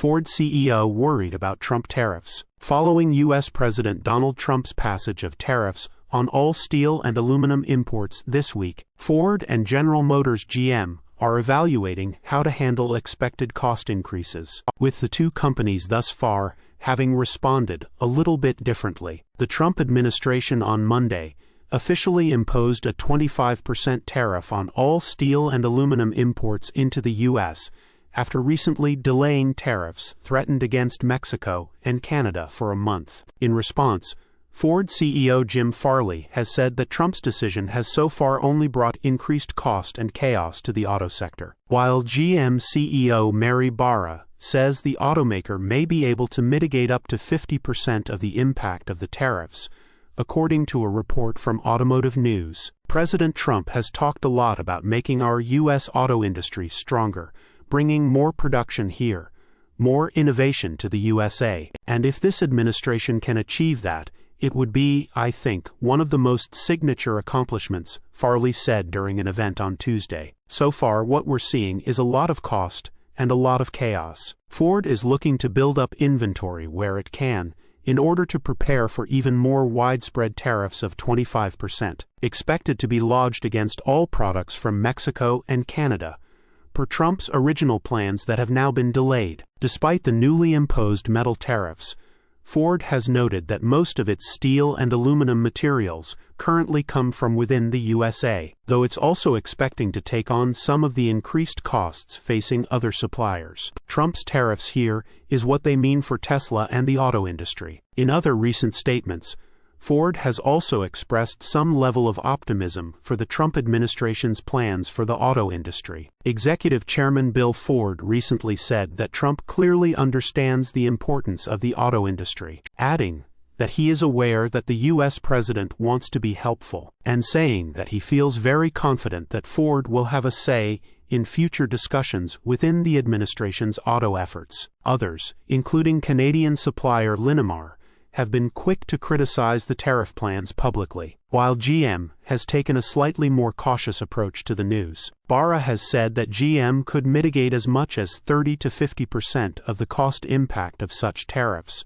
Ford CEO worried about Trump tariffs. Following U.S. President Donald Trump's passage of tariffs on all steel and aluminum imports this week, Ford and General Motors GM are evaluating how to handle expected cost increases, with the two companies thus far having responded a little bit differently. The Trump administration on Monday officially imposed a 25% tariff on all steel and aluminum imports into the U.S., after recently delaying tariffs threatened against Mexico and Canada for a month. In response, Ford CEO Jim Farley has said that Trump's decision has so far only brought increased cost and chaos to the auto sector, while GM CEO Mary Barra says the automaker may be able to mitigate up to 50% of the impact of the tariffs, according to a report from Automotive News. President Trump has talked a lot about making our U.S. auto industry stronger, bringing more production here, more innovation to the USA, and if this administration can achieve that, it would be, I think, one of the most signature accomplishments, Farley said during an event on Tuesday. So far what we're seeing is a lot of cost and a lot of chaos. Ford is looking to build up inventory where it can, in order to prepare for even more widespread tariffs of 25%, expected to be lodged against all products from Mexico and Canada, per Trump's original plans that have now been delayed. Despite the newly imposed metal tariffs, Ford has noted that most of its steel and aluminum materials currently come from within the USA, though it's also expecting to take on some of the increased costs facing other suppliers. Trump's tariffs here is what they mean for Tesla and the auto industry. In other recent statements, Ford has also expressed some level of optimism for the Trump administration's plans for the auto industry. Executive Chairman Bill Ford recently said that Trump clearly understands the importance of the auto industry, adding that he is aware that the U.S. president wants to be helpful, and saying that he feels very confident that Ford will have a say in future discussions within the administration's auto efforts. Others, including Canadian supplier Linamar, have been quick to criticize the tariff plans publicly, while GM has taken a slightly more cautious approach to the news. Barra has said that GM could mitigate as much as 30 to 50% of the cost impact of such tariffs,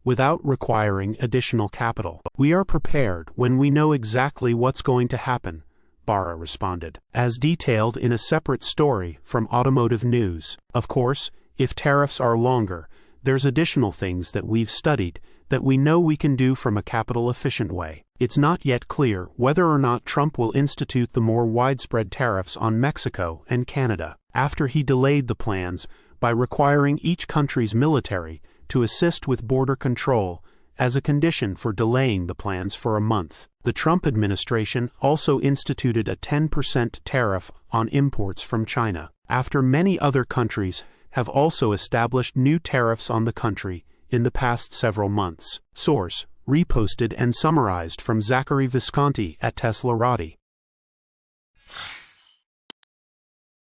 without requiring additional capital. "We are prepared when we know exactly what's going to happen," Barra responded, as detailed in a separate story from Automotive News. Of course, if tariffs are longer, there's additional things that we've studied that we know we can do from a capital-efficient way. It's not yet clear whether or not Trump will institute the more widespread tariffs on Mexico and Canada, after he delayed the plans by requiring each country's military to assist with border control as a condition for delaying the plans for a month. The Trump administration also instituted a 10% tariff on imports from China, after many other countries have also established new tariffs on the country in the past several months. Source: reposted and summarized from Zachary Visconti at teslarati.